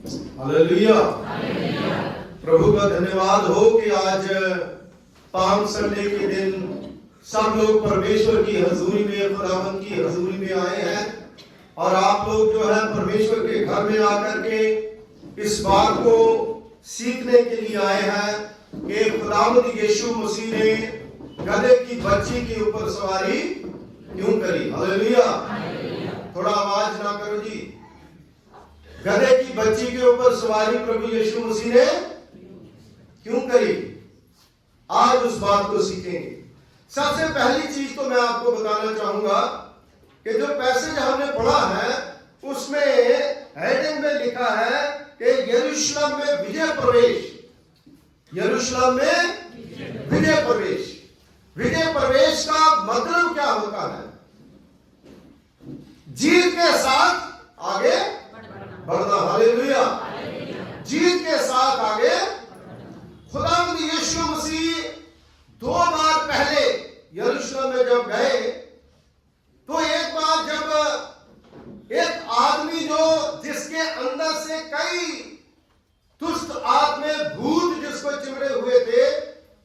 Hallelujah. प्रभु का धन्यवाद हो कि आज पाम संडे के दिन सब लोग परमेश्वर की हजूरी में, खुदावंद की हजूरी में आए हैं और आप लोग जो है परमेश्वर के घर में आकर के इस बात को सीखने के लिए आए हैं कि खुदावंद यीशु मसीह ने गधे की बच्ची के ऊपर सवारी क्यों करी। हालेलुया। थोड़ा आवाज ना करो जी। गधे की बच्ची के ऊपर सवारी प्रभु यीशु मसीह ने क्यों करी, आज उस बात को सीखेंगे। सबसे पहली चीज तो मैं आपको बताना चाहूंगा कि जो पैसेज हमने पढ़ा है उसमें हेडिंग में लिखा है कि यरूशलेम में विजय प्रवेश। यरूशलेम में विजय प्रवेश। विजय प्रवेश का मतलब क्या होता है? जीत के साथ आगे बढ़ना। हालेलुया। जीत के साथ आगे। खुदावंद यीशु मसीह 2 बार पहले यरूशलेम में जब गए तो एक बार जब एक आदमी जो जिसके अंदर से कई दुष्ट आत्मे भूत जिसको चिमड़े हुए थे,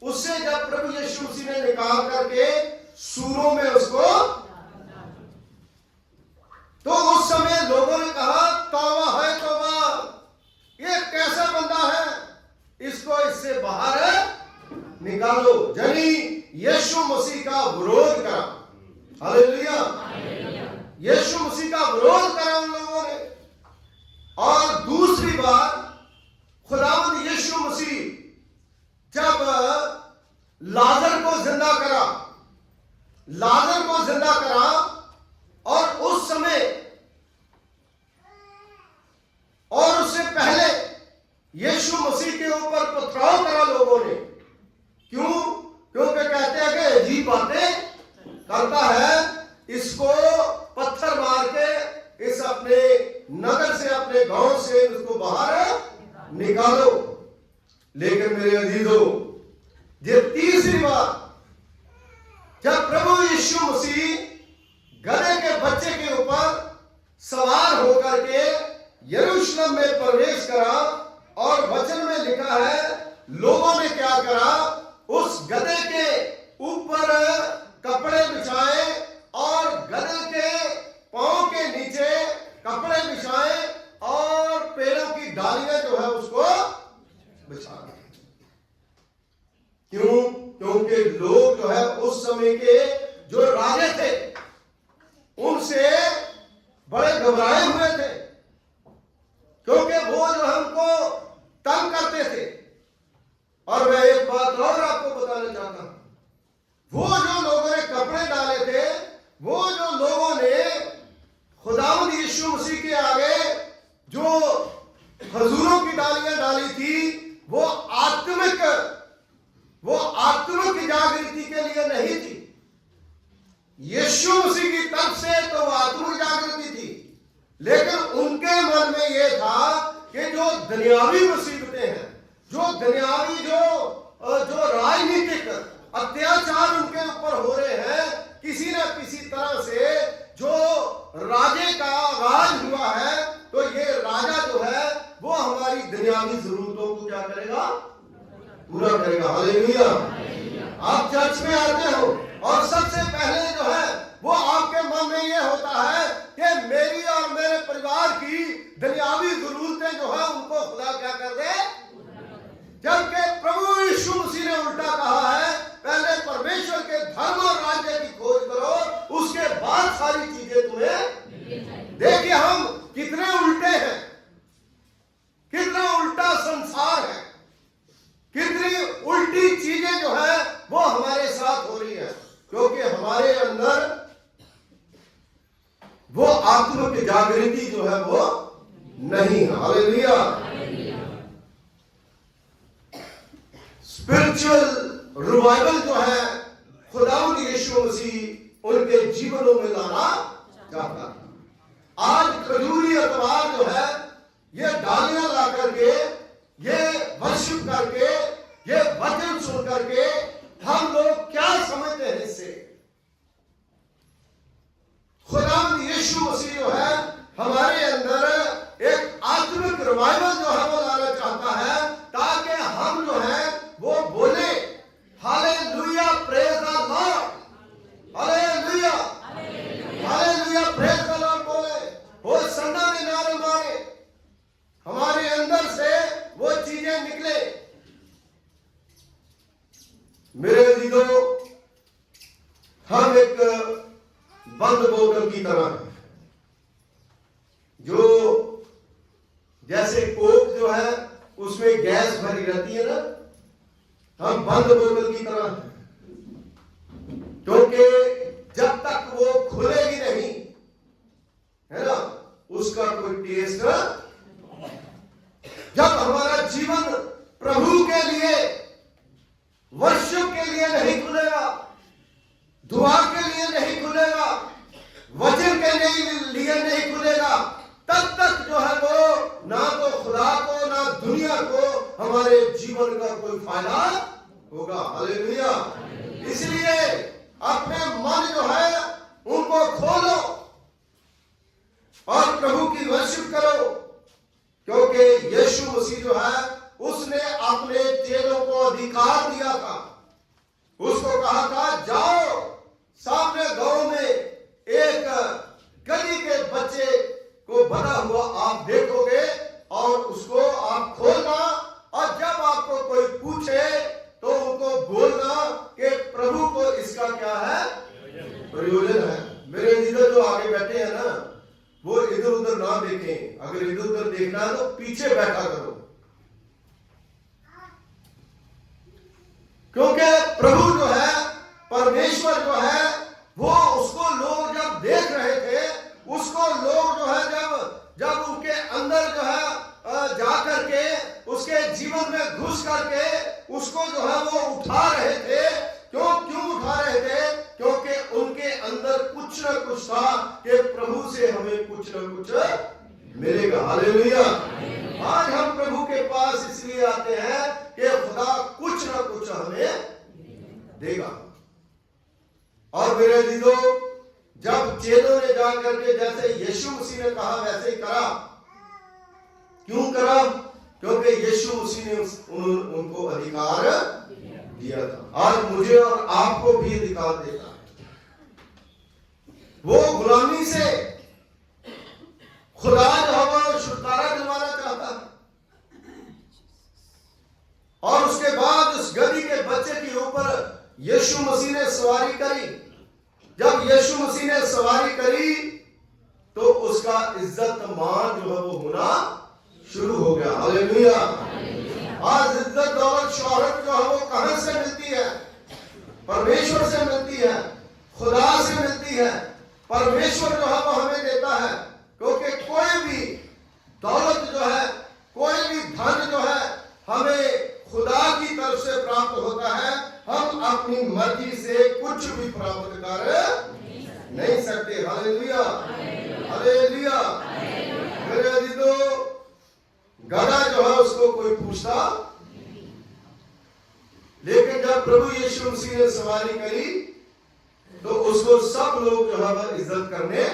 उससे जब प्रभु यीशु मसीह ने निकाल करके सूरों में उसको, तो उस समय लोगों ने कहा तौबा है तौबा, ये कैसा बंदा है, इसको इससे बाहर निकालो। यानी यीशु मसीह का विरोध करा। हालेलुया। यीशु मसीह का विरोध करा उन लोगों ने। और दूसरी बार खुदावंद यीशु मसीह जब लाजर को जिंदा करा, लाजर को जिंदा करा, और उस समय और उससे पहले यीशु मसीह के ऊपर पथराव करा लोगों ने। क्यों? क्योंकि कहते हैं कि अजीब बातें करता है, इसको पत्थर मार के इस अपने नगर से, अपने गांव से उसको बाहर निकालो। लेकिन मेरे अजीजों, ये तीसरी बार जब प्रभु यीशु मसीह गधे के बच्चे के ऊपर सवार होकर के यरूशलेम में प्रवेश करा, और वचन में लिखा है लोगों ने क्या करा, उस गधे के ऊपर कपड़े बिछाए और गधे के पांव के नीचे कपड़े बिछाए और पेड़ों की डालियां जो है उसको बिछा दी। क्यों? क्योंकि लोग जो है उस समय के जो राजे थे उनसे बड़े घबराए हुए थे, क्योंकि वो जो हमको तंग करते थे। और मैं एक बात और आपको बताना चाहता हूं, वो जो लोगों ने कपड़े डाले थे, वो जो लोगों ने खुदावंद यीशु मसीह के आगे जो खजूरों की डालियां डाली थी, वो आत्मिक जागृति के लिए नहीं थी। यीशु मसीह की तरफ से तो वो आत्मिक जागृति थी, लेकिन उनके मन में यह था कि जो दुनियावी मुसीबतें हैं, जो दुनियावी जो राजनीतिक अत्याचार उनके ऊपर हो रहे हैं, किसी न किसी तरह से जो राजे का आगाज हुआ है, तो ये राजा जो है वो हमारी दुनियावी जरूरतों को क्या करेगा? पूरा करेगा। हालेलुया। आप चर्च में आते हो और सबसे पहले जो है वो आपके मन में ये होता है कि मेरी और मेरे परिवार की दुनियावी जरूरतें जो है उनको खुदा क्या कर दे। जबकि प्रभु यीशु मसीह ने उल्टा कहा है, पहले परमेश्वर के धर्म और राज्य की खोज करो, उसके बाद सारी चीजें तुम्हें। देखिए हम कितने उल्टे हैं, कितना उल्टा संसार है, कितनी उल्टी चीजें जो है वो हमारे साथ हो रही है, क्योंकि हमारे अंदर वो आत्मिक जागृति जो है वो नहीं है। हालेलुया। स्पिरिचुअल रिवाइवल जो है खुदावंद यीशु मसीह उनके जीवनों में लाना चाहता है। आज खजूरी अतवार जो है ये डालियां ला करके, ये वर्शिप करके, ये वचन सुन करके हम लोग क्या समझते हैं इससे? खुदावंद यीशु मसीह जो है हमारे अंदर एक आत्मिक रिवाइवल मेरे अजीजों, हम एक बंद बोतल की तरह हैं, जो जैसे कोक जो है उसमें गैस भरी रहती है ना, हम बंद बोतल की तरह हैं, क्योंकि जब तक वो खुलेगी नहीं, है ना, उसका कोई टेस्ट। जब हमारा जीवन प्रभु के लिए, वर्शिप के लिए नहीं खुलेगा, दुआ के लिए नहीं खुलेगा, वचन के लिए नहीं खुलेगा, तब तक जो है वो ना तो खुदा को ना दुनिया को हमारे जीवन का कोई फायदा होगा। हालेलुया। इसलिए अपने मन जो है उनको खोलो और प्रभु की वर्शिप करो, क्योंकि यीशु मसीह जो है उसने अपने चेलों को अधिकार दिया था। उसको कहा था, जाओ सामने गांव में एक गली के बच्चे को बना हुआ आप देखोगे और उसको आप खोलना, और जब आपको कोई पूछे तो उनको बोलना कि प्रभु को इसका क्या है, प्रयोजन है। मेरे इधर जो आगे बैठे हैं ना, वो इधर उधर ना देखें। अगर इधर उधर देखना है तो पीछे बैठा करो, क्योंकि प्रभु जो है, परमेश्वर जो है, वो उसको लोग जब देख रहे थे, उसको लोग जो है जब उनके अंदर जो है जा करके उसके जीवन में घुस करके उसको जो है वो उठा रहे थे। क्यों उठा रहे थे? क्योंकि उनके अंदर कुछ न कुछ था कि प्रभु से हमें कुछ न कुछ मिलेगा। हालेलुया। आज हम प्रभु के पास इसलिए आते हैं कि खुदा कुछ न कुछ हमें देगा। और मेरे दीदो, जब चेलों ने जा करके जैसे यीशु मसीह ने कहा वैसे ही करा। क्यों करा? क्योंकि यीशु मसीह ने उनको अधिकार दिया था। आज मुझे और आपको भी अधिकार देता है। वो गुलामी से खुदा जो है वो छुटकारा दिलवाना चाहता है। और उसके बाद उस गधी के बच्चे के ऊपर यीशु मसीह ने सवारी करी। जब यीशु मसीह ने सवारी करी तो उसका इज्जत मान जो है वो होना शुरू हो गया। हालेलुया। आज इज्जत दौलत शोहरत जो है वो कहां से मिलती है? परमेश्वर से मिलती है, खुदा से मिलती है। परमेश्वर जो है वो हमें देता है, क्योंकि कोई भी दौलत जो है, कोई भी धन जो है हमें खुदा की तरफ से प्राप्त होता है। हम अपनी मर्जी से कुछ भी प्राप्त कर नहीं सकते। Hallelujah, hallelujah. मेरे अजीजों, गधा जो है उसको कोई पूछता, लेकिन जब प्रभु यीशु मसीह ने सवारी करी तो उसको सब लोग जो है वह इज्जत करने,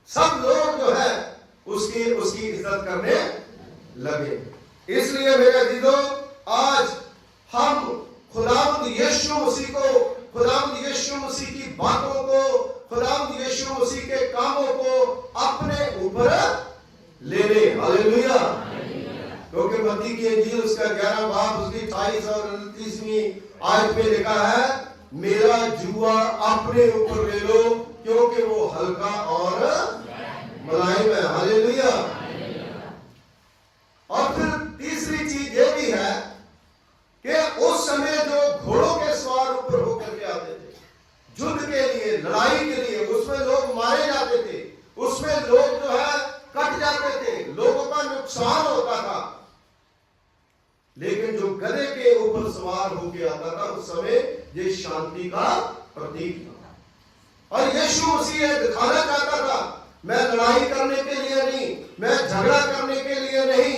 सब लोग जो है उसकी इज्जत करने लगे। इसलिए मेरे अजीजों, आज हम खुदावंद यीशु मसीह को, खुदावंद यीशु मसीह की बातों को, खुदावंद यीशु मसीह के कामों को अपने ऊपर ले ले। हालेलुया। क्योंकि मत्ती की इंजील उसका 11 बाब उसकी 28 और 29वीं आयत में लिखा है, मेरा जुआ अपने ऊपर ले लो क्योंकि वो हल्का और मुलायम है। हालेलुया। और फिर तीसरी चीज ये भी है कि उस समय जो घोड़ों के सवार ऊपर होकर के आते थे युद्ध के लिए, लड़ाई के लिए, उसमें लोग मारे जाते थे, उसमें लोग जो है कट जाते थे, लोगों का नुकसान होता था। लेकिन जो गधे के ऊपर सवार होकर आता था उस समय ये शांति का प्रतीक था। और यीशु मसीह यह दिखाना चाहता था, मैं लड़ाई करने के लिए नहीं, मैं झगड़ा करने के लिए नहीं,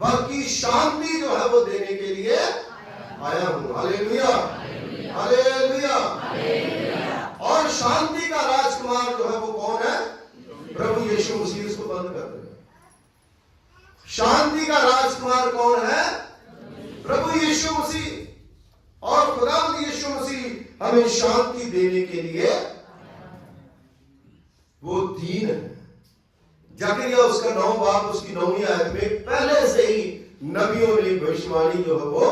बल्कि शांति जो है वो देने के लिए आया हूं। Hallelujah, hallelujah. और शांति का राजकुमार जो है वो कौन है? प्रभु यीशु मसीह। इसको बंद कर दे। शांति का राजकुमार कौन है? प्रभु यीशु मसीह। और खुदावंद यीशु मसीह हमें शांति देने के लिए वो दीन है। जकरिया उसका 9 बाब उसकी 9वीं आयत में पहले से ही नबियों ने भविष्यवाणी जो है वो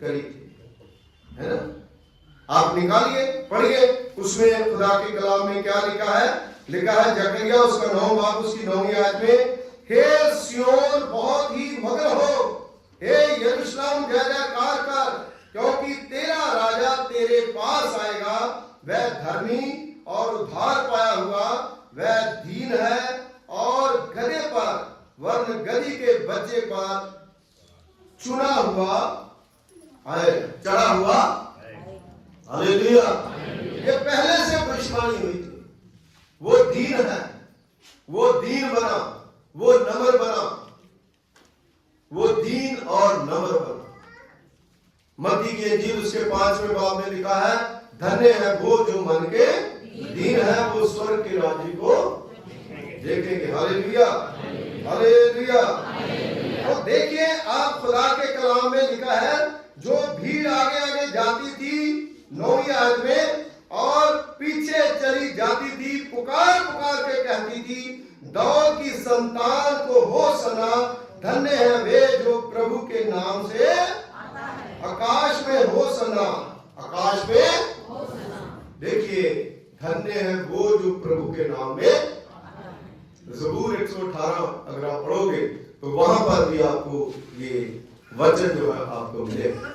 करी थी। है ना? आप निकालिए, पढ़िए, उसमें खुदा के कलाम में क्या लिखा है? लिखा है जकरिया उसका 9 बाब उसकी 9वीं आयत में, हे सिय्योन बहुत ही मगन हो, हे यरूशलेम जय जयकार कर, क्योंकि तेरा राजा तेरे पास आएगा, वह धर्मी और उद्धार पाया हुआ, वह दीन है और गधे पर वर्ण गधी के बच्चे पर चुना हुआ आए, चढ़ा हुआ। हालेलुया। ये पहले से भविष्यवाणी हुई थी। वो दीन है, वो दीन बना, वो नम्र बना, वो दीन और नम्र बना। मत्ती की इंजील उसके 5वें बाब में लिखा है, धन्य है वो जो मन के दीन है, वो स्वर्ग के राज्य को देखेंगे। Hallelujah, hallelujah. तो देखिए आप, खुदा के कलाम में लिखा है, जो भीड़ आगे आगे जाती थी 9वीं आयत में, और पीछे चली जाती थी, पुकार पुकार के कहती थी, दाऊद की संतान को होशाना, धन्य है वे जो प्रभु के नाम से आकाश में होशाना, आकाश में। देखिए धन्य है वो जो प्रभु के नाम में। ज़बूर 118 अगर आप पढ़ोगे तो वहां पर भी आपको ये वचन जो है आपको मिलेगा।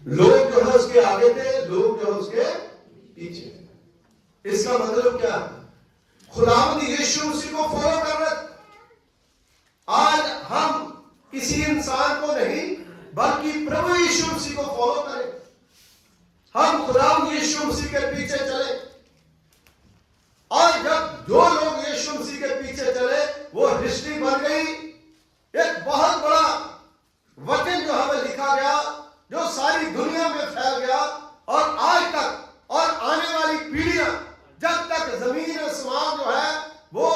लोग जो है उसके आगे थे, लोग जो है उसके पीछे। इसका मतलब क्या है? खुदावंद यीशु मसीह को फॉलो कर रहे। आज हम किसी इंसान को नहीं बल्कि प्रभु यीशु मसीह को फॉलो करें। हम खुदावंद यीशु मसीह के पीछे चले, और जब जो लोग यीशु मसीह के पीछे चले वो हिस्ट्री बन गई। एक बहुत बड़ा वचन जो हमें लिखा गया, जो सारी दुनिया में फैल गया, और आज तक और आने वाली पीढ़ियां, जब तक जमीन आसमान जो है वो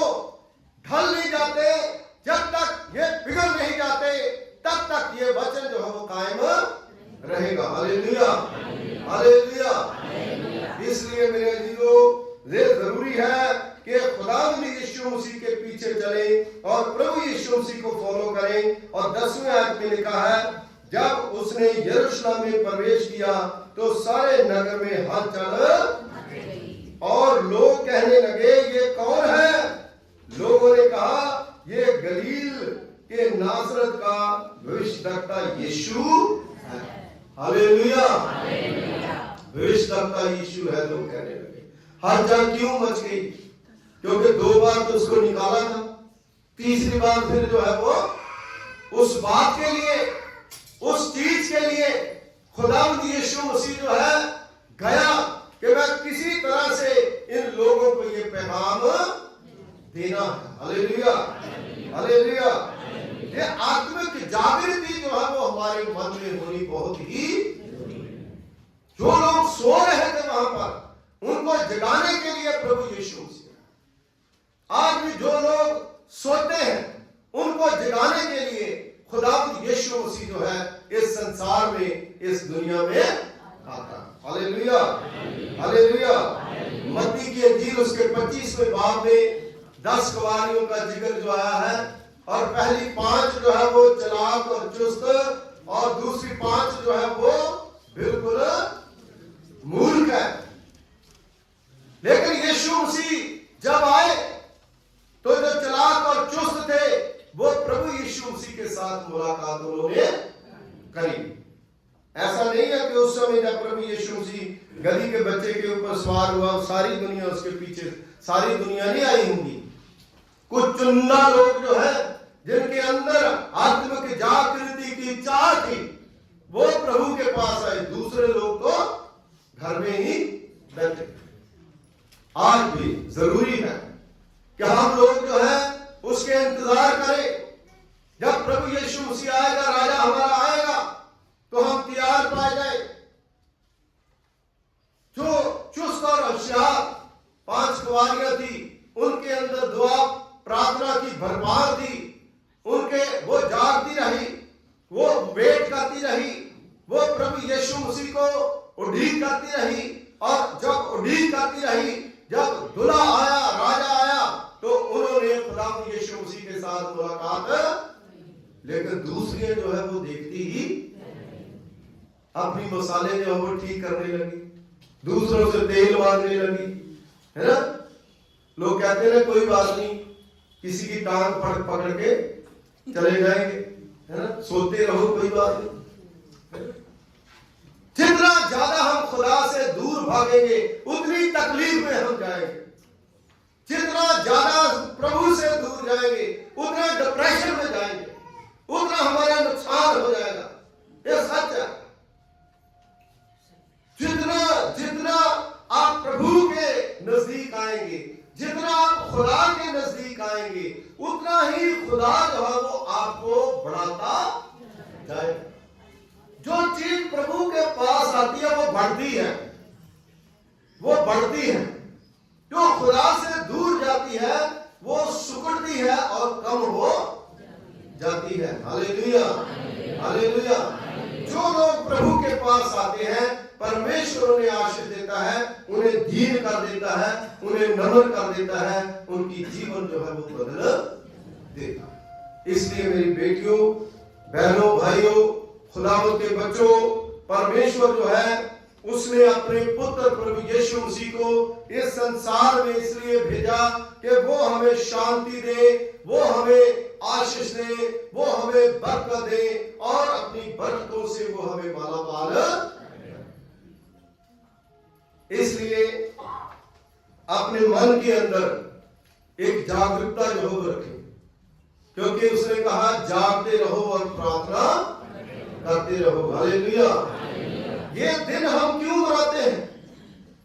ढल नहीं जाते, जब तक ये पिघल नहीं जाते, तब तक ये वचन जो है वो कायम रहेगा। Hallelujah, hallelujah. इसलिए मेरे अजीजों, ये जरूरी है कि खुदावंद यीशु मसीह के पीछे चले और प्रभु यीशु मसीह को फॉलो करें। और 10वें आयत में लिखा है, जब उसने यरूशलेम में प्रवेश किया तो सारे नगर में हलचल, और लोग कहने लगे ये कौन है? लोगों ने कहा ये गलील के नासरत का भविष्यद्वक्ता यीशु है। हालेलुया, भविष्यद्वक्ता यीशु है। लोग कहने लगे। हलचल क्यों मच गई? क्योंकि 2 बार तो उसको निकाला था, तीसरी बार फिर जो है वो उस बात के लिए, उस चीज के लिए खुदावंद यीशु मसीह जो है गया कि वह किसी तरह से इन लोगों को ये पैगाम देना है। Hallelujah, hallelujah. ये आत्मिक जागृति जो है वो हमारे मन में होनी बहुत ही, जो लोग सो रहे थे वहां पर, उनको जगाने के लिए प्रभु यीशु मसीह। आज भी जो लोग सोते हैं उनको जगाने के लिए खुदावंद यीशु मसीह जो है इस संसार में, इस दुनिया में आता है। Hallelujah, hallelujah. मत्ती की इंजील उसके 25वें बाब में 10 कुंवारियों का जिक्र जो आया है, और पहली 5 जो है वो चालाक और चुस्त, और दूसरी 5 जो है वो बिल्कुल मूर्ख है। लेकिन यीशु मसीह जब आए तो जो चालाक और चुस्त थे वो प्रभु यीशु मसीह के साथ मुलाकात उन्होंने करी। ऐसा नहीं है कि उस समय जब प्रभु यीशु मसीह गधी के बच्चे के ऊपर सवार हुआ सारी दुनिया उसके पीछे, सारी दुनिया नहीं आई होंगी। कुछ चुनिंदा लोग जो है जिनके अंदर आत्मिक जागृति की चाह थी वो प्रभु के पास आए, दूसरे लोग तो घर में ही बैठे। आज भी जरूरी है कि हम लोग जो है उसके इंतजार करें। जब प्रभु यीशु मसीह आएगा, राजा हमारा आएगा, तो हम तैयार पाए जाए। जो चुस्त और होशियार 5 कुंवारियां थी, उनके अंदर दुआ प्रार्थना की भरमार थी। उनके वो जागती रही, वो वेट करती रही, वो प्रभु यीशु मसीह को उड़ीक करती रही। और जब उड़ीक करती रही, जब दूल्हा आया, राजा आया, तो उन्होंने खुदावंद यीशु मसीह के साथ मुलाकात। लेकिन दूसरी जो है वो देखती ही अपनी मसाले जो वो ठीक करने लगी, दूसरों से तेल मांगने लगी, है ना। लोग कहते हैं कोई बात नहीं, किसी की टांग पकड़ के चले जाएंगे, है ना, सोते रहो कोई बात नहीं। जितना ज्यादा हम खुदा से दूर भागेंगे उतनी तकलीफ में हम जाएंगे। जितना ज्यादा प्रभु से दूर जाएंगे उतना डिप्रेशन में जाएंगे, उतना हमारा नुकसान हो जाएगा। ये सच है। जितना जितना आप प्रभु के नजदीक आएंगे, जितना आप खुदा के नजदीक आएंगे, उतना ही खुदा जो है वो आपको बढ़ाता जाएगा। जो चीज प्रभु के पास आती है वो बढ़ती है, वो बढ़ती है। जो खुदा से दूर जाती है वो सुकड़ती है और कम हो जाती है। Hallelujah, hallelujah. जो लोग प्रभु के पास आते हैं परमेश्वर उन्हें आशीष देता है, उन्हें दीन कर देता है, उन्हें नम्र कर देता है, उनकी जीवन जो है वो बदल देता है। इसलिए मेरी बेटियों, बहनों, भाइयों, खुदावंद के बच्चों, परमेश्वर जो है उसने अपने पुत्र प्रभु यीशु मसीह को इस संसार में इसलिए भेजा कि वो हमें शांति दे, वो हमें आशीष दे, वो हमें बरकत दे और अपनी बरकतों से वो हमें मालामाल। इसलिए अपने मन के अंदर एक जागरूकता जो हो रखें, क्योंकि उसने कहा जागते रहो और प्रार्थना करते रहो। हालेलुया। ये दिन हम क्यों मनाते हैं?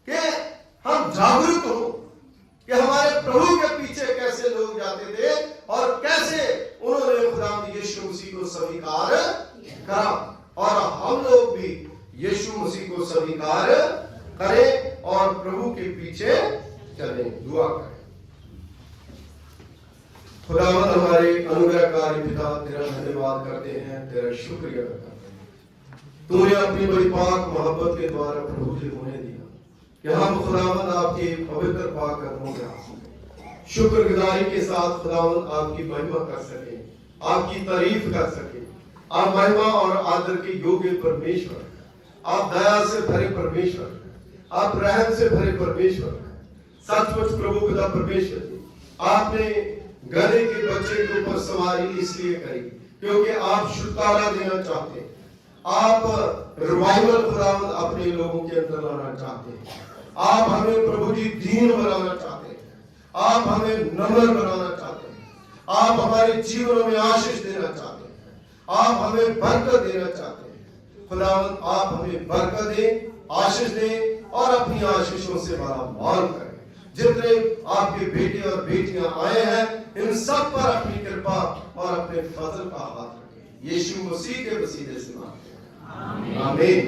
कि हम जागरूक हो कि हमारे प्रभु के पीछे कैसे लोग जाते थे और कैसे उन्होंने खुदा यीशु मसीह को स्वीकार करा, और हम लोग भी यीशु मसीह को स्वीकार करें और प्रभु के पीछे चलें। दुआ करें। खुदावंद हमारे अनुग्रहकारी पिता, तेरा धन्यवाद करते हैं, तेरा शुक्रिया करते हैं। तूने अपनी बड़ी पाक मोहब्बत के द्वारा प्रभु से होने दिया कि हम खुदावंद आपके पवित्र पाक कदमों में शुक्रगुजारी के साथ खुदावंद आपकी महिमा कर सके, आपकी तारीफ कर सके। आप महिमा और आदर के योग्य परमेश्वर, आप दया से भरे परमेश्वर, आप रहम से भरे परमेश्वर। सचमुच प्रभु खुदा परमेश्वर जी, आपने गधे के बच्चे के ऊपर सवारी इसलिए करी क्योंकि आप छुटकारा देना चाहते हैं। आप रिवाइवल खुदावंद अपने लोगों के अंदर लाना चाहते हैं। आप हमें प्रभु जी दीन बनाना चाहते हैं, आप हमें नम्र बनाना चाहते हैं, आप हमारे जीवनों में आशीष देना चाहते हैं, आप हमें बरकत देना चाहते हैं। खुदावंद आप हमें बरकत दें, आशीष दें और अपनी आशीषों से मालामाल करें। जितने आपके बेटे और बेटियां आए हैं इन सब पर अपनी कृपा और अपने फजल का हाथ रखें। यीशु मसीह के वसीले से मांगते हैं, आमीन।